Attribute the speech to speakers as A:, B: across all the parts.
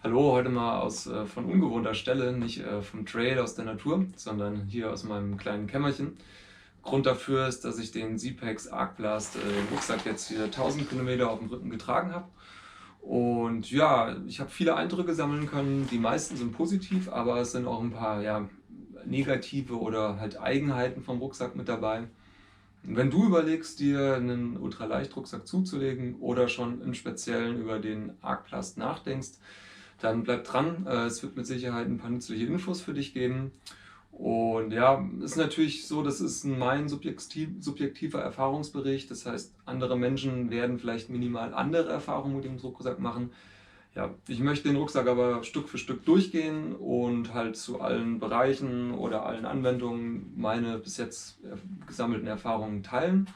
A: Hallo, heute mal von ungewohnter Stelle, nicht vom Trail aus der Natur, sondern hier aus meinem kleinen Kämmerchen. Grund dafür ist, dass ich den Zpacks Arc Blast Rucksack jetzt hier 1000 Kilometer auf dem Rücken getragen habe. Und ja, ich habe viele Eindrücke sammeln können. Die meisten sind positiv, aber es sind auch ein paar negative oder halt Eigenheiten vom Rucksack mit dabei. Und wenn du überlegst, dir einen Ultraleichtrucksack zuzulegen oder schon im Speziellen über den Arcplast nachdenkst, dann bleib dran. Es wird mit Sicherheit ein paar nützliche Infos für dich geben. Und ja, ist natürlich so, das ist mein subjektiver Erfahrungsbericht. Das heißt, andere Menschen werden vielleicht minimal andere Erfahrungen mit dem Rucksack machen. Ja, ich möchte den Rucksack aber Stück für Stück durchgehen und halt zu allen Bereichen oder allen Anwendungen meine bis jetzt gesammelten Erfahrungen teilen.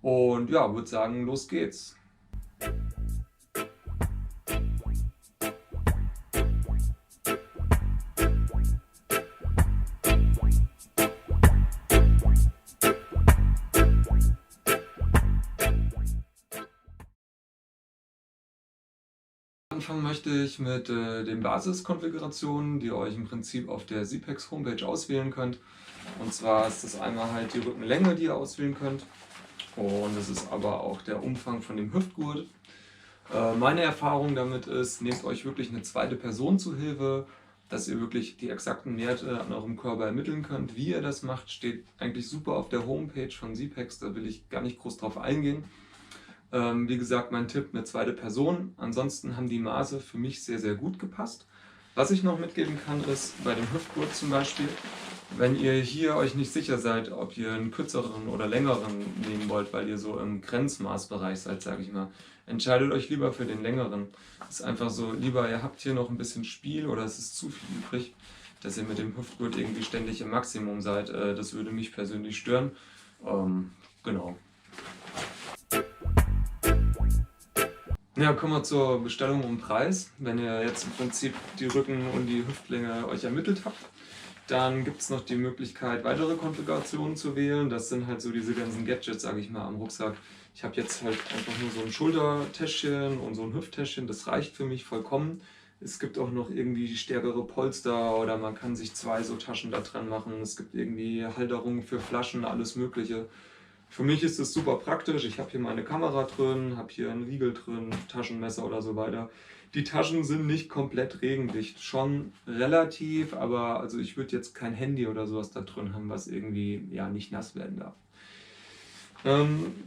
A: Und ja, würde sagen, los geht's. Anfangen möchte ich mit den Basiskonfigurationen, die ihr euch im Prinzip auf der Zpacks Homepage auswählen könnt. Und zwar ist das einmal halt die Rückenlänge, die ihr auswählen könnt. Und es ist aber auch der Umfang von dem Hüftgurt. Meine Erfahrung damit ist, nehmt euch wirklich eine zweite Person zu Hilfe, dass ihr wirklich die exakten Werte an eurem Körper ermitteln könnt. Wie ihr das macht, steht eigentlich super auf der Homepage von Zpacks, da will ich gar nicht groß drauf eingehen. Wie gesagt, mein Tipp, eine zweite Person. Ansonsten haben die Maße für mich sehr, sehr gut gepasst. Was ich noch mitgeben kann, ist bei dem Hüftgurt zum Beispiel, wenn ihr hier euch nicht sicher seid, ob ihr einen kürzeren oder längeren nehmen wollt, weil ihr so im Grenzmaßbereich seid, sage ich mal, entscheidet euch lieber für den längeren. Ist einfach so, lieber ihr habt hier noch ein bisschen Spiel oder es ist zu viel übrig, dass ihr mit dem Hüftgurt irgendwie ständig im Maximum seid. Das würde mich persönlich stören. Genau. Ja, kommen wir zur Bestellung und Preis. Wenn ihr jetzt im Prinzip die Rücken- und die Hüftlänge euch ermittelt habt, dann gibt es noch die Möglichkeit, weitere Konfigurationen zu wählen. Das sind halt so diese ganzen Gadgets, sage ich mal, am Rucksack. Ich habe jetzt halt einfach nur so ein Schultertäschchen und so ein Hüfttäschchen. Das reicht für mich vollkommen. Es gibt auch noch irgendwie stärkere Polster oder man kann sich zwei so Taschen da dran machen. Es gibt irgendwie Halterungen für Flaschen, alles Mögliche. Für mich ist es super praktisch. Ich habe hier meine Kamera drin, habe hier einen Riegel drin, Taschenmesser oder so weiter. Die Taschen sind nicht komplett regendicht, schon relativ, aber also ich würde jetzt kein Handy oder sowas da drin haben, was irgendwie ja nicht nass werden darf.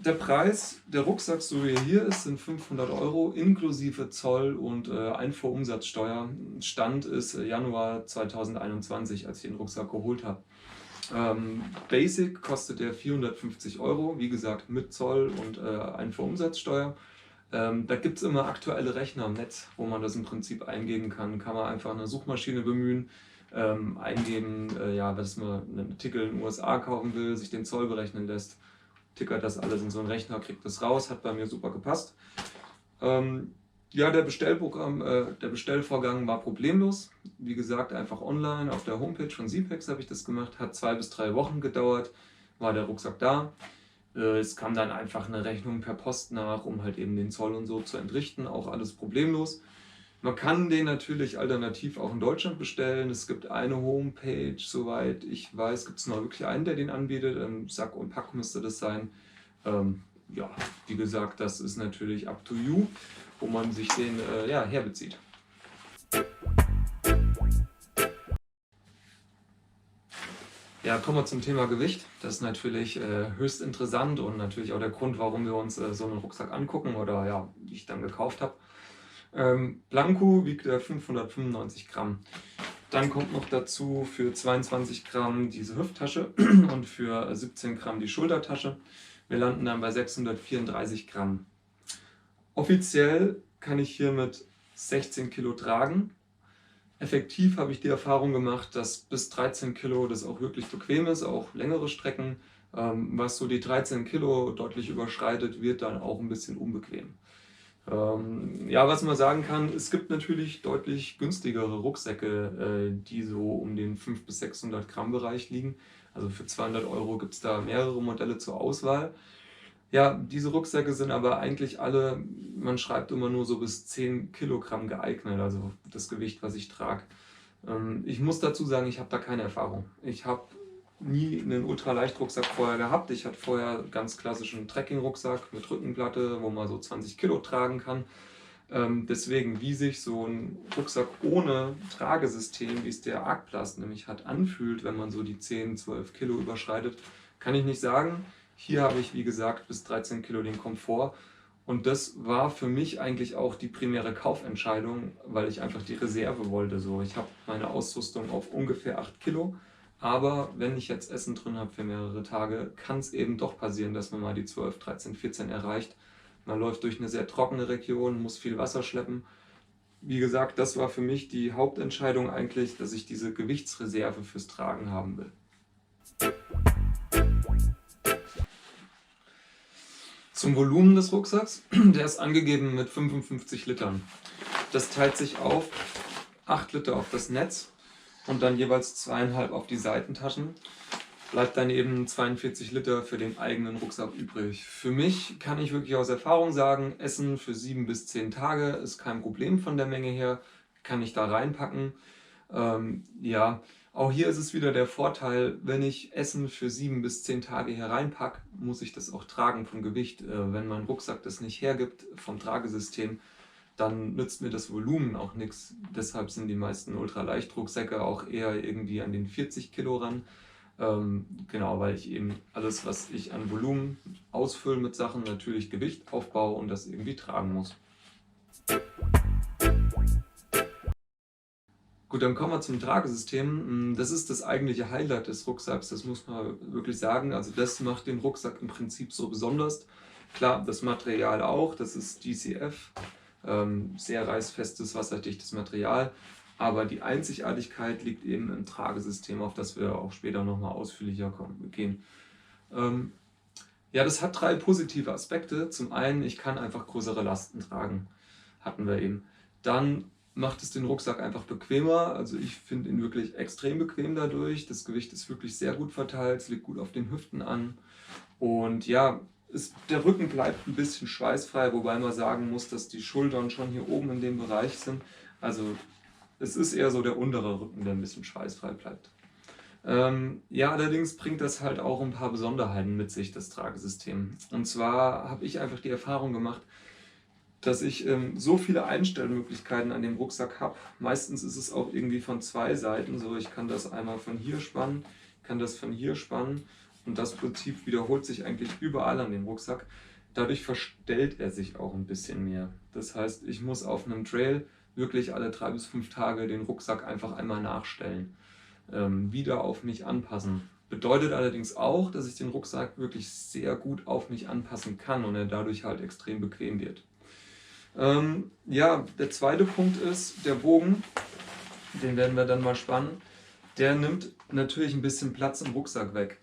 A: Der Preis, der Rucksack, so wie er hier ist, sind 500 Euro inklusive Zoll und Einfuhrumsatzsteuer. Stand ist Januar 2021, als ich den Rucksack geholt habe. Basic kostet der 450 Euro, wie gesagt mit Zoll und Einfuhrumsatzsteuer. Da gibt es immer aktuelle Rechner im Netz, wo man das im Prinzip eingeben kann. Kann man einfach eine Suchmaschine bemühen, eingeben, ja, was man einen Artikel in den USA kaufen will, sich den Zoll berechnen lässt, tickert das alles in so einen Rechner, kriegt das raus, hat bei mir super gepasst. Ja, der Bestellvorgang war problemlos. Wie gesagt, einfach online auf der Homepage von Zpacks habe ich das gemacht. Hat 2 bis 3 Wochen gedauert, war der Rucksack da. Es kam dann einfach eine Rechnung per Post nach, um halt eben den Zoll und so zu entrichten. Auch alles problemlos. Man kann den natürlich alternativ auch in Deutschland bestellen. Es gibt eine Homepage, soweit ich weiß, gibt es noch wirklich einen, der den anbietet. Sack und Pack müsste das sein. Ja, wie gesagt, das ist natürlich up to you, wo man sich den ja, herbezieht. Ja, kommen wir zum Thema Gewicht. Das ist natürlich höchst interessant und natürlich auch der Grund, warum wir uns so einen Rucksack angucken oder ja, die ich dann gekauft habe. Blanco wiegt 595 Gramm. Dann kommt noch dazu für 22 Gramm diese Hüfttasche und für 17 Gramm die Schultertasche. Wir landen dann bei 634 Gramm. Offiziell kann ich hier mit 16 Kilo tragen. Effektiv habe ich die Erfahrung gemacht, dass bis 13 Kilo das auch wirklich bequem ist, auch längere Strecken. Was so die 13 Kilo deutlich überschreitet, wird dann auch ein bisschen unbequem. Ja, was man sagen kann, es gibt natürlich deutlich günstigere Rucksäcke, die so um den 500 bis 600 Gramm Bereich liegen. Also für 200 Euro gibt es da mehrere Modelle zur Auswahl. Ja, diese Rucksäcke sind aber eigentlich alle, man schreibt immer nur so bis 10 Kilogramm geeignet, also das Gewicht, was ich trage. Ich muss dazu sagen, ich habe da keine Erfahrung. Ich habe nie einen Ultraleichtrucksack vorher gehabt. Ich hatte vorher ganz klassischen Trekking-Rucksack mit Rückenplatte, wo man so 20 Kilo tragen kann. Deswegen, wie sich so ein Rucksack ohne Tragesystem, wie es der Arcplast nämlich hat, anfühlt, wenn man so die 10, 12 Kilo überschreitet, kann ich nicht sagen. Hier habe ich, wie gesagt, bis 13 Kilo den Komfort. Und das war für mich eigentlich auch die primäre Kaufentscheidung, weil ich einfach die Reserve wollte. So, ich habe meine Ausrüstung auf ungefähr 8 Kilo. Aber wenn ich jetzt Essen drin habe für mehrere Tage, kann es eben doch passieren, dass man mal die 12, 13, 14 erreicht. Man läuft durch eine sehr trockene Region, muss viel Wasser schleppen. Wie gesagt, das war für mich die Hauptentscheidung eigentlich, dass ich diese Gewichtsreserve fürs Tragen haben will. Zum Volumen des Rucksacks, der ist angegeben mit 55 Litern. Das teilt sich auf 8 Liter auf das Netz und dann jeweils 2,5 auf die Seitentaschen. Bleibt dann eben 42 Liter für den eigenen Rucksack übrig. Für mich kann ich wirklich aus Erfahrung sagen, Essen für 7 bis 10 Tage ist kein Problem von der Menge her, kann ich da reinpacken. Ja, auch hier ist es wieder der Vorteil, wenn ich Essen für 7 bis 10 Tage hier reinpacke, muss ich das auch tragen vom Gewicht. Wenn mein Rucksack das nicht hergibt vom Tragesystem, dann nützt mir das Volumen auch nichts. Deshalb sind die meisten Ultraleichtrucksäcke auch eher irgendwie an den 40 Kilo ran. Genau, weil ich eben alles, was ich an Volumen ausfülle mit Sachen, natürlich Gewicht aufbaue und das irgendwie tragen muss. Gut, dann kommen wir zum Tragesystem. Das ist das eigentliche Highlight des Rucksacks, das muss man wirklich sagen. Also das macht den Rucksack im Prinzip so besonders. Klar, das Material auch, das ist DCF, sehr reißfestes, wasserdichtes Material. Aber die Einzigartigkeit liegt eben im Tragesystem, auf das wir auch später nochmal ausführlicher gehen. Ja, das hat 3 positive Aspekte. Zum einen, ich kann einfach größere Lasten tragen, hatten wir eben. Dann macht es den Rucksack einfach bequemer. Also ich finde ihn wirklich extrem bequem dadurch. Das Gewicht ist wirklich sehr gut verteilt, es liegt gut auf den Hüften an. Und ja, der Rücken bleibt ein bisschen schweißfrei, wobei man sagen muss, dass die Schultern schon hier oben in dem Bereich sind. Also es ist eher so der untere Rücken, der ein bisschen schweißfrei bleibt. Ja, allerdings bringt das halt auch ein paar Besonderheiten mit sich, das Tragesystem. Und zwar habe ich einfach die Erfahrung gemacht, dass ich so viele Einstellmöglichkeiten an dem Rucksack habe. Meistens ist es auch irgendwie von 2 Seiten so. Ich kann das einmal von hier spannen, kann das von hier spannen und das Prinzip wiederholt sich eigentlich überall an dem Rucksack. Dadurch verstellt er sich auch ein bisschen mehr. Das heißt, ich muss auf einem Trail wirklich alle 3 bis 5 Tage den Rucksack einfach einmal nachstellen, wieder auf mich anpassen. Bedeutet allerdings auch, dass ich den Rucksack wirklich sehr gut auf mich anpassen kann und er dadurch halt extrem bequem wird. Ja, der zweite Punkt ist der Bogen, den werden wir dann mal spannen. Der nimmt natürlich ein bisschen Platz im Rucksack weg.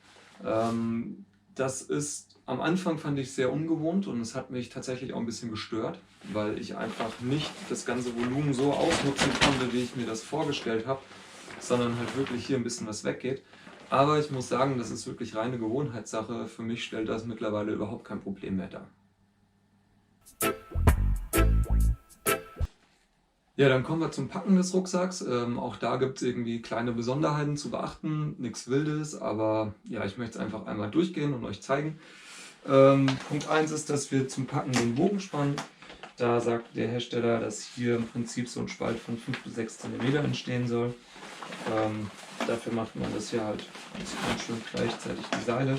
A: Das ist am Anfang fand ich sehr ungewohnt und es hat mich tatsächlich auch ein bisschen gestört, weil ich einfach nicht das ganze Volumen so ausnutzen konnte, wie ich mir das vorgestellt habe, sondern halt wirklich hier ein bisschen was weggeht. Aber ich muss sagen, das ist wirklich reine Gewohnheitssache. Für mich stellt das mittlerweile überhaupt kein Problem mehr dar. Ja, dann kommen wir zum Packen des Rucksacks. Auch da gibt es irgendwie kleine Besonderheiten zu beachten, nichts Wildes, aber ja, ich möchte es einfach einmal durchgehen und euch zeigen. Punkt 1 ist, dass wir zum Packen den Bogen spannen. Da sagt der Hersteller, dass hier im Prinzip so ein Spalt von 5 bis 6 cm entstehen soll. Dafür macht man das hier halt ganz schön gleichzeitig die Seile.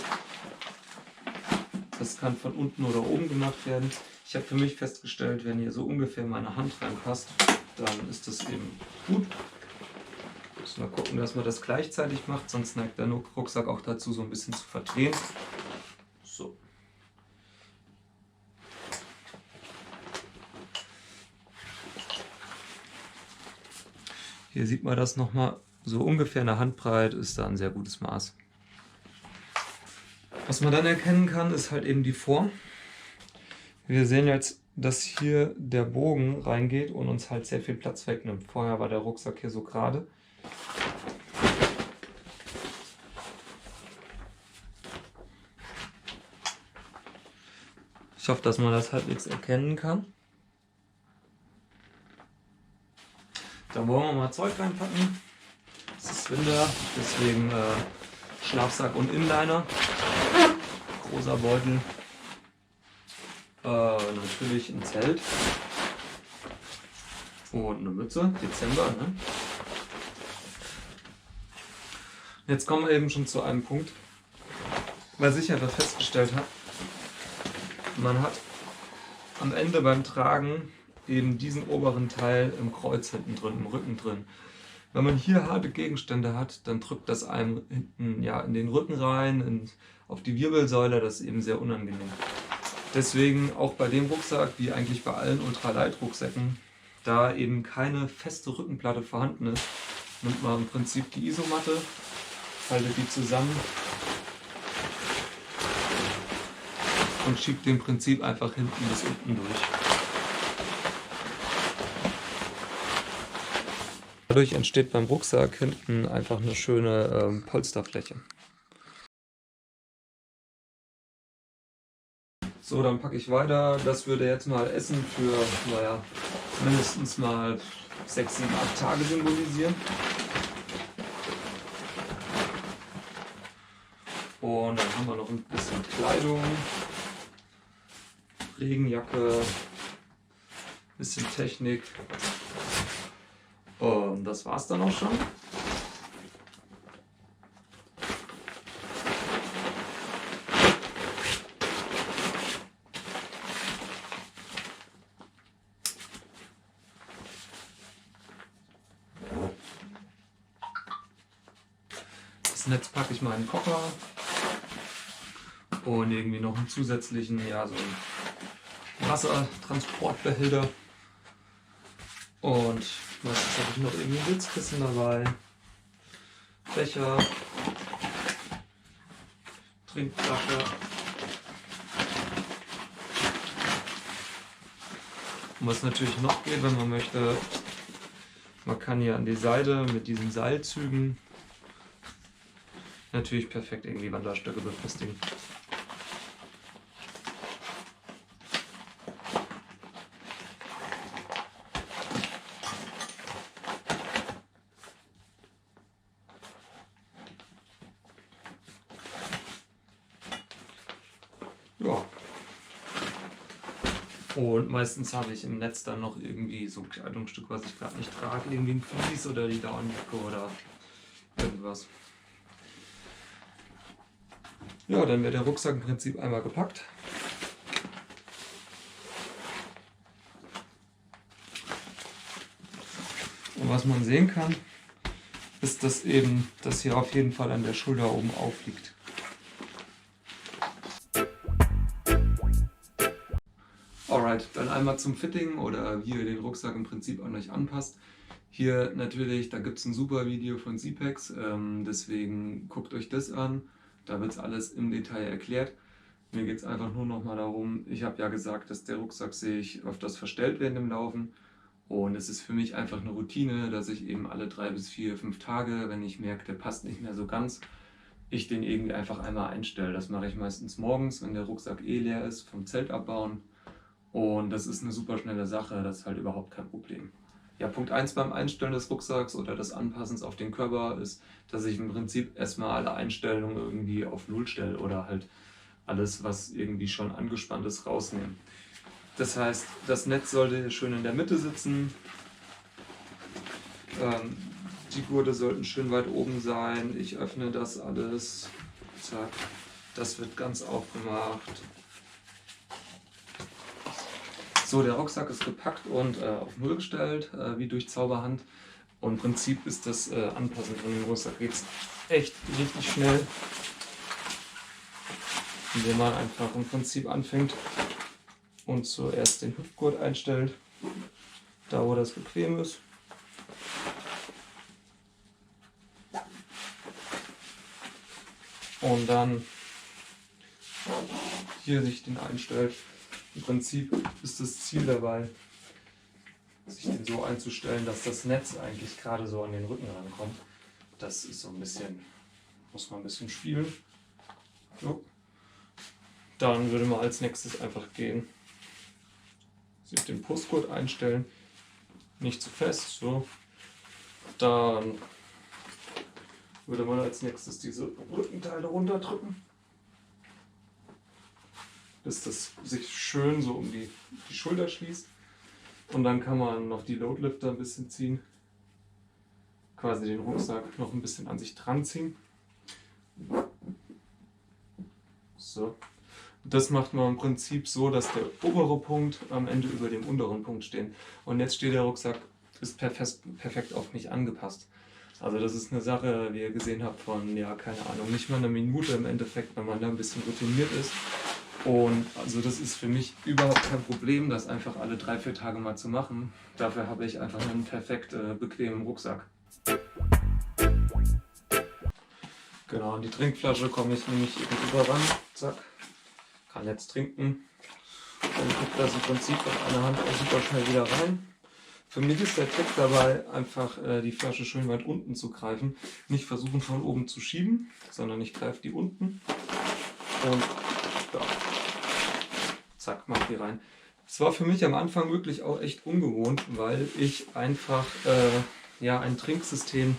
A: Das kann von unten oder oben gemacht werden. Ich habe für mich festgestellt, wenn hier so ungefähr meine Hand reinpasst, dann ist das eben gut. Müssen wir gucken, dass man das gleichzeitig macht, sonst neigt der Rucksack auch dazu, so ein bisschen zu verdrehen. So. Hier sieht man das nochmal, so ungefähr eine Handbreit ist da ein sehr gutes Maß. Was man dann erkennen kann, ist halt eben die Form. Wir sehen jetzt, dass hier der Bogen reingeht und uns halt sehr viel Platz wegnimmt. Vorher war der Rucksack hier so gerade. Ich hoffe, dass man das halbwegs erkennen kann. Dann wollen wir mal Zeug reinpacken. Es ist Winter, deswegen Schlafsack und Inliner. Großer Beutel. Natürlich ein Zelt. Und eine Mütze. Dezember, ne? Jetzt kommen wir eben schon zu einem Punkt, was ich einfach festgestellt habe. Man hat am Ende beim Tragen eben diesen oberen Teil im Kreuz hinten drin, im Rücken drin. Wenn man hier harte Gegenstände hat, dann drückt das einem hinten ja, in den Rücken rein, auf die Wirbelsäule, das ist eben sehr unangenehm. Deswegen auch bei dem Rucksack, wie eigentlich bei allen Ultralight-Rucksäcken, da eben keine feste Rückenplatte vorhanden ist, nimmt man im Prinzip die Isomatte, haltet die zusammen und schiebt den Prinzip einfach hinten bis unten durch. Dadurch entsteht beim Rucksack hinten einfach eine schöne Polsterfläche. So, dann packe ich weiter. Das würde jetzt mal Essen für, naja, mindestens mal 6, 7, 8 Tage symbolisieren. Und dann haben wir noch ein bisschen Kleidung, Regenjacke, bisschen Technik. Und das war's dann auch schon. Das Netz packe ich mal in den Koffer und irgendwie noch einen zusätzlichen, ja, so einen Wassertransportbehälter. Und meistens habe ich noch irgendwie ein Sitzkissen dabei, Becher, Trinkflasche. Und was natürlich noch geht, wenn man möchte, man kann hier an die Seite mit diesen Seilzügen natürlich perfekt irgendwie Wanderstöcke befestigen. Ja. Und meistens habe ich im Netz dann noch irgendwie so ein Kleidungsstück, was ich gerade nicht trage, irgendwie ein Vlies oder die Daunenjacke oder irgendwas. Ja, dann wird der Rucksack im Prinzip einmal gepackt. Und was man sehen kann, ist, dass eben das hier auf jeden Fall an der Schulter oben aufliegt. Alright, dann einmal zum Fitting oder wie ihr den Rucksack im Prinzip an euch anpasst. Hier natürlich, da gibt es ein super Video von Zpacks, deswegen guckt euch das an. Da wird es alles im Detail erklärt. Mir geht es einfach nur noch mal darum, ich habe ja gesagt, dass der Rucksack sich öfters verstellt während dem Laufen. Und es ist für mich einfach eine Routine, dass ich eben alle 3 bis 4, 5 Tage, wenn ich merke, der passt nicht mehr so ganz, ich den irgendwie einfach einmal einstelle. Das mache ich meistens morgens, wenn der Rucksack eh leer ist, vom Zelt abbauen. Und das ist eine super schnelle Sache, das ist halt überhaupt kein Problem. Ja, Punkt 1 beim Einstellen des Rucksacks oder des Anpassens auf den Körper ist, dass ich im Prinzip erstmal alle Einstellungen irgendwie auf Null stelle oder halt alles, was irgendwie schon angespannt ist, rausnehme. Das heißt, das Netz sollte schön in der Mitte sitzen, die Gurte sollten schön weit oben sein, ich öffne das alles, zack, das wird ganz aufgemacht. So, der Rucksack ist gepackt und auf Null gestellt, wie durch Zauberhand. Und im Prinzip ist das Anpassen von dem Rucksack jetzt echt richtig schnell, indem man einfach im Prinzip anfängt und zuerst den Hüftgurt einstellt, da wo das bequem ist. Und dann hier sich den einstellt. Im Prinzip ist das Ziel dabei, sich den so einzustellen, dass das Netz eigentlich gerade so an den Rücken rankommt. Das ist so ein bisschen, muss man ein bisschen spielen. So. Dann würde man als nächstes einfach gehen, sich den Postgurt einstellen, nicht zu fest, so. Dann würde man als nächstes diese Rückenteile runterdrücken, bis das sich schön so um die Schulter schließt. Und dann kann man noch die Loadlifter ein bisschen ziehen, quasi den Rucksack noch ein bisschen an sich dran ziehen. So. Das macht man im Prinzip so, dass der obere Punkt am Ende über dem unteren Punkt steht. Und jetzt steht der Rucksack, ist perfekt auf mich angepasst. Also das ist eine Sache, wie ihr gesehen habt, von, ja, keine Ahnung, nicht mal eine Minute im Endeffekt, wenn man da ein bisschen routiniert ist. Und also das ist für mich überhaupt kein Problem, das einfach alle 3-4 Tage mal zu machen. Dafür habe ich einfach einen perfekt bequemen Rucksack. Genau, an die Trinkflasche komme ich nämlich rüber ran. Zack. Kann jetzt trinken und kriegt das im Prinzip mit einer Hand auch super schnell wieder rein. Für mich ist der Trick dabei, einfach die Flasche schön weit unten zu greifen. Nicht versuchen von oben zu schieben, sondern ich greife die unten und ja, zack, mach die rein. Es war für mich am Anfang wirklich auch echt ungewohnt, weil ich einfach ja, ein Trinksystem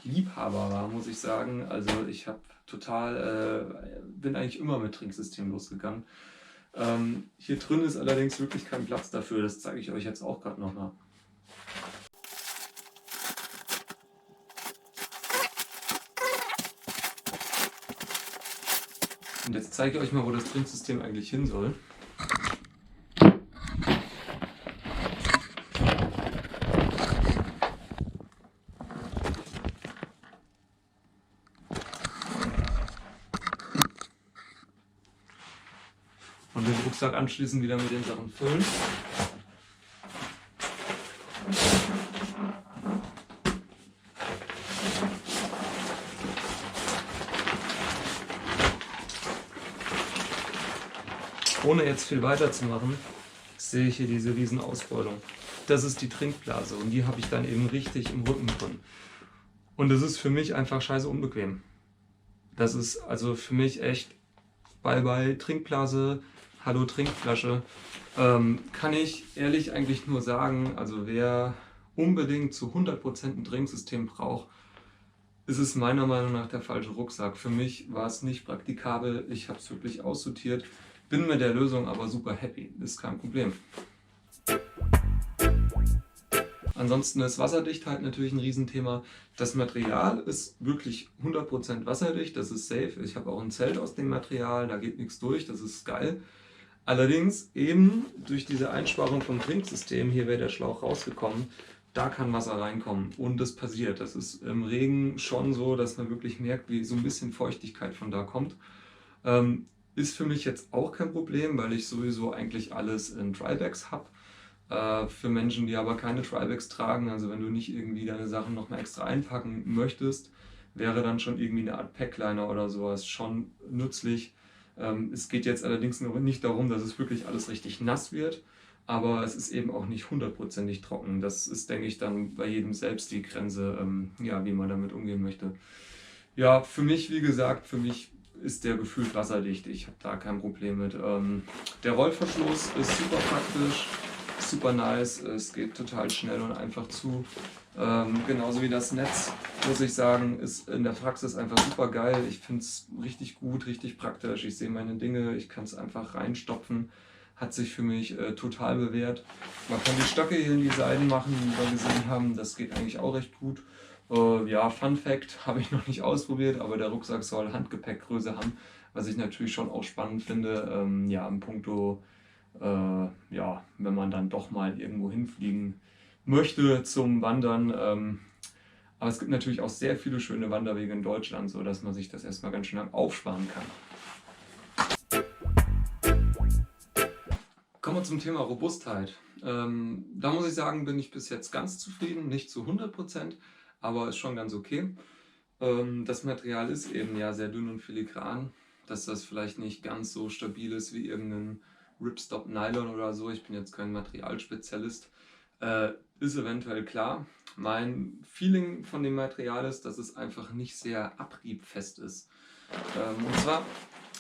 A: Liebhaber war, muss ich sagen. Also ich habe bin eigentlich immer mit Trinksystem losgegangen. Hier drin ist allerdings wirklich kein Platz dafür, das zeige ich euch jetzt auch gerade nochmal. Und jetzt zeige ich euch mal, wo das Trinksystem eigentlich hin soll. Und den Rucksack anschließend wieder mit den Sachen füllen. Ohne jetzt viel weiter zu machen, sehe ich hier diese riesen Ausbeulung. Das ist die Trinkblase und die habe ich dann eben richtig im Rücken drin. Und das ist für mich einfach scheiße unbequem. Das ist also für mich echt Bye-bye Trinkblase, hallo Trinkflasche. Kann ich ehrlich eigentlich nur sagen, also wer unbedingt zu 100% ein Trinksystem braucht, ist es meiner Meinung nach der falsche Rucksack. Für mich war es nicht praktikabel, ich habe es wirklich aussortiert, bin mit der Lösung aber super happy, ist kein Problem. Ansonsten ist Wasserdichtheit natürlich ein Riesenthema. Das Material ist wirklich 100% wasserdicht, das ist safe. Ich habe auch ein Zelt aus dem Material, da geht nichts durch, das ist geil. Allerdings eben durch diese Einsparung vom Trinksystem, hier wäre der Schlauch rausgekommen, da kann Wasser reinkommen und das passiert. Das ist im Regen schon so, dass man wirklich merkt, wie so ein bisschen Feuchtigkeit von da kommt. Ist für mich jetzt auch kein Problem, weil ich sowieso eigentlich alles in Drybags habe. Für Menschen, die aber keine Drybags tragen, also wenn du nicht irgendwie deine Sachen nochmal extra einpacken möchtest, wäre dann schon irgendwie eine Art Packliner oder sowas schon nützlich. Es geht jetzt allerdings noch nicht darum, dass es wirklich alles richtig nass wird, aber es ist eben auch nicht 100%ig trocken. Das ist, denke ich, dann bei jedem selbst die Grenze, ja, wie man damit umgehen möchte. Ja, für mich, wie gesagt, für mich ist der gefühlt wasserdicht. Ich habe da kein Problem mit. Der Rollverschluss ist super praktisch, super nice. Es geht total schnell und einfach zu. Genauso wie das Netz, muss ich sagen, ist in der Praxis einfach super geil. Ich finde es richtig gut, richtig praktisch. Ich sehe meine Dinge, ich kann es einfach reinstopfen. Hat sich für mich total bewährt. Man kann die Stöcke hier in die Seiten machen, wie wir gesehen haben. Das geht eigentlich auch recht gut. Ja, Fun Fact, habe ich noch nicht ausprobiert, aber der Rucksack soll Handgepäckgröße haben, was ich natürlich schon auch spannend finde. Ja, im Puncto, ja, wenn man dann doch mal irgendwo hinfliegen möchte zum Wandern. Aber es gibt natürlich auch sehr viele schöne Wanderwege in Deutschland, sodass man sich das erstmal ganz schön lang aufsparen kann. Kommen wir zum Thema Robustheit. Da muss ich sagen, bin ich bis jetzt ganz zufrieden, nicht zu 100%, aber ist schon ganz okay. Das Material ist eben ja sehr dünn und filigran, dass das vielleicht nicht ganz so stabil ist wie irgendein Ripstop Nylon oder so. Ich bin jetzt kein Materialspezialist. Ist eventuell klar. Mein Feeling von dem Material ist, dass es einfach nicht sehr abriebfest ist. Und zwar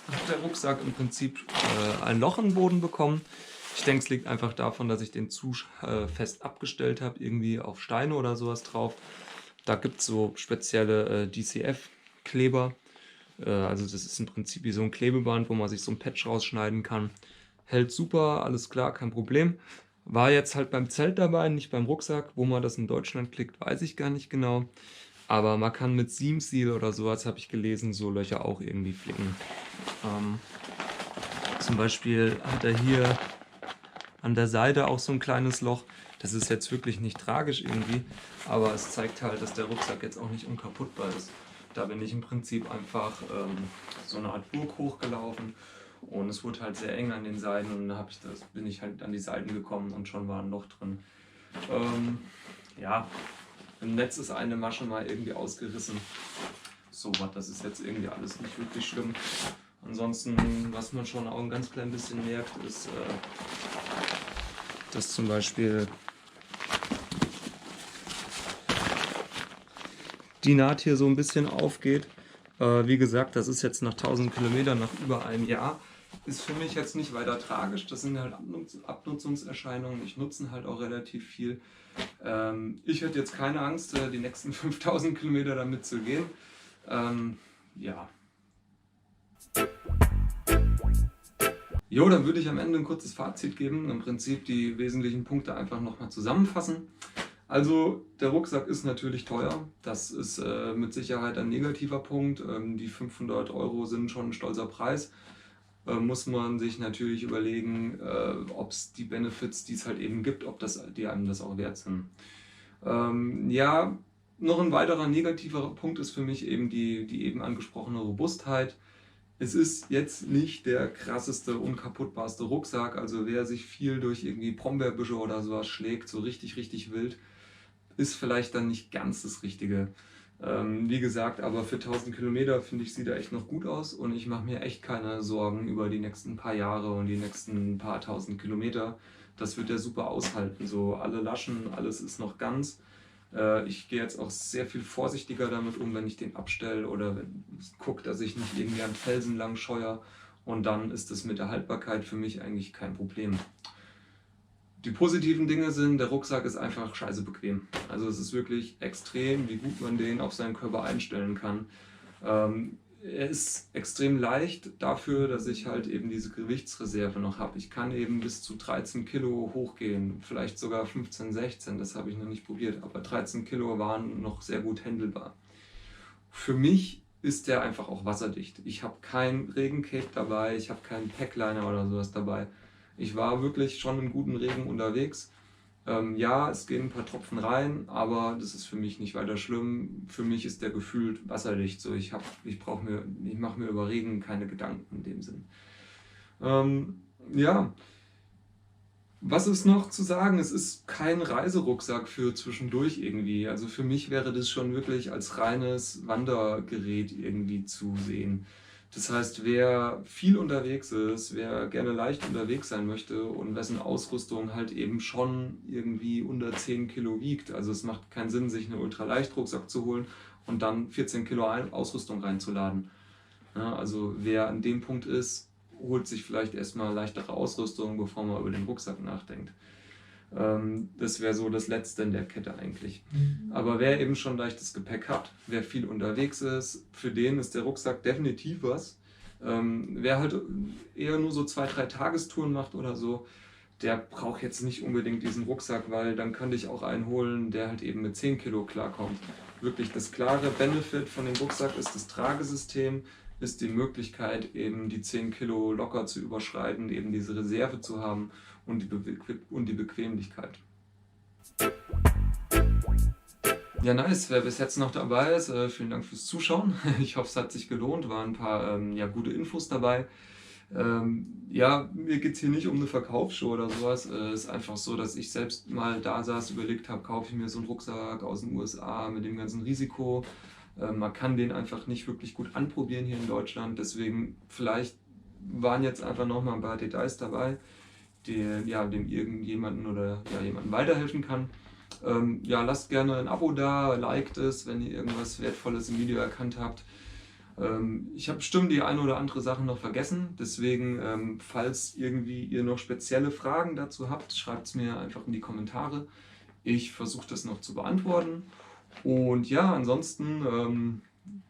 A: hat der Rucksack im Prinzip ein Loch im Boden bekommen. Ich denke, es liegt einfach davon, dass ich den zu fest abgestellt habe, irgendwie auf Steine oder sowas drauf. Da gibt es so spezielle DCF-Kleber. Also das ist im Prinzip wie so ein Klebeband, wo man sich so ein Patch rausschneiden kann. Hält super, alles klar, kein Problem. War jetzt halt beim Zelt dabei, nicht beim Rucksack. Wo man das in Deutschland kriegt, weiß ich gar nicht genau. Aber man kann mit Seamseal oder sowas, habe ich gelesen, so Löcher auch irgendwie flicken. Ähm, Zum Beispiel hat er hier an der Seite auch so ein kleines Loch. Das ist jetzt wirklich nicht tragisch irgendwie, aber es zeigt halt, dass der Rucksack jetzt auch nicht unkaputtbar ist. Da bin ich im Prinzip einfach so eine Art Burg hochgelaufen und es wurde halt sehr eng an den Seiten und da bin ich halt an die Seiten gekommen und schon war ein Loch drin. Ja, im Netz ist eine Masche mal irgendwie ausgerissen. So was, das ist jetzt irgendwie alles nicht wirklich schlimm. Ansonsten, was man schon auch ein ganz klein bisschen merkt, ist, dass zum Beispiel die Naht hier so ein bisschen aufgeht. Wie gesagt, das ist jetzt nach 1000 Kilometern, nach über einem Jahr. Ist für mich jetzt nicht weiter tragisch. Das sind halt Abnutzungserscheinungen. Ich nutze halt auch relativ viel. Ich hätte jetzt keine Angst, die nächsten 5000 Kilometer damit zu gehen. Ja. Jo, dann würde ich am Ende ein kurzes Fazit geben. Im Prinzip die wesentlichen Punkte einfach nochmal zusammenfassen. Also der Rucksack ist natürlich teuer, das ist mit Sicherheit ein negativer Punkt. Die 500 € sind schon ein stolzer Preis. Muss man sich natürlich überlegen, ob es die Benefits, die es halt eben gibt, die einem das auch wert sind. Ja, noch ein weiterer negativer Punkt ist für mich eben die eben angesprochene Robustheit. Es ist jetzt nicht der krasseste, unkaputtbarste Rucksack, also wer sich viel durch irgendwie Brombeerbüsche oder sowas schlägt, so richtig, richtig wild, ist vielleicht dann nicht ganz das Richtige. Wie gesagt, aber für 1000 Kilometer finde ich, sieht er echt noch gut aus und ich mache mir echt keine Sorgen über die nächsten paar Jahre und die nächsten paar 1000 Kilometer. Das wird er super aushalten, so alle Laschen, alles ist noch ganz. Ich gehe jetzt auch sehr viel vorsichtiger damit um, wenn ich den abstelle oder gucke, dass ich nicht irgendwie an Felsen lang scheue und dann ist es mit der Haltbarkeit für mich eigentlich kein Problem. Die positiven Dinge sind, der Rucksack ist einfach scheiße bequem. Also es ist wirklich extrem, wie gut man den auf seinen Körper einstellen kann. Er ist extrem leicht dafür, dass ich halt eben diese Gewichtsreserve noch habe. Ich kann eben bis zu 13 Kilo hochgehen, vielleicht sogar 15, 16, das habe ich noch nicht probiert, aber 13 Kilo waren noch sehr gut handelbar. Für mich ist der einfach auch wasserdicht. Ich habe kein Regencape dabei, ich habe keinen Packliner oder sowas dabei. Ich war wirklich schon im guten Regen unterwegs. Ja, es gehen ein paar Tropfen rein, aber das ist für mich nicht weiter schlimm. Für mich ist der gefühlt wasserdicht. So, ich mache mir über Regen keine Gedanken in dem Sinn. Ja, was ist noch zu sagen? Es ist kein Reiserucksack für zwischendurch irgendwie. Also für mich wäre das schon wirklich als reines Wandergerät irgendwie zu sehen. Das heißt, wer viel unterwegs ist, wer gerne leicht unterwegs sein möchte und wessen Ausrüstung halt eben schon irgendwie unter 10 Kilo wiegt. Also es macht keinen Sinn, sich einen Ultraleichtrucksack zu holen und dann 14 Kilo Ausrüstung reinzuladen. Ja, also wer an dem Punkt ist, holt sich vielleicht erstmal leichtere Ausrüstung, bevor man über den Rucksack nachdenkt. Das wäre so das Letzte in der Kette eigentlich. Aber wer eben schon leichtes Gepäck hat, wer viel unterwegs ist, für den ist der Rucksack definitiv was. Wer halt eher nur so 2-3 Tagestouren macht oder so, der braucht jetzt nicht unbedingt diesen Rucksack, weil dann könnte ich auch einen holen, der halt eben mit 10 Kilo klarkommt. Wirklich das klare Benefit von dem Rucksack ist das Tragesystem, ist die Möglichkeit eben die 10 Kilo locker zu überschreiten, eben diese Reserve zu haben und die Bequemlichkeit. Ja, nice. Wer bis jetzt noch dabei ist, vielen Dank fürs Zuschauen. Ich hoffe, es hat sich gelohnt. Waren ein paar gute Infos dabei. Ja, mir geht es hier nicht um eine Verkaufsshow oder sowas. Es ist einfach so, dass ich selbst mal da saß, überlegt habe, kaufe ich mir so einen Rucksack aus den USA mit dem ganzen Risiko. Man kann den einfach nicht wirklich gut anprobieren hier in Deutschland. Deswegen vielleicht waren jetzt einfach nochmal ein paar Details dabei, dem irgendjemanden oder jemandem weiterhelfen kann. Lasst gerne ein Abo da, liked es, wenn ihr irgendwas Wertvolles im Video erkannt habt. Ich habe bestimmt die eine oder andere Sache noch vergessen, deswegen, falls irgendwie ihr noch spezielle Fragen dazu habt, schreibt es mir einfach in die Kommentare. Ich versuche das noch zu beantworten. Und ja, ansonsten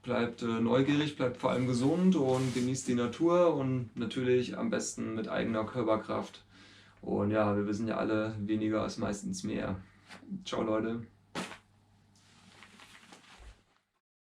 A: bleibt neugierig, bleibt vor allem gesund und genießt die Natur und natürlich am besten mit eigener Körperkraft. Und ja, wir wissen ja alle, weniger ist meistens mehr. Ciao Leute.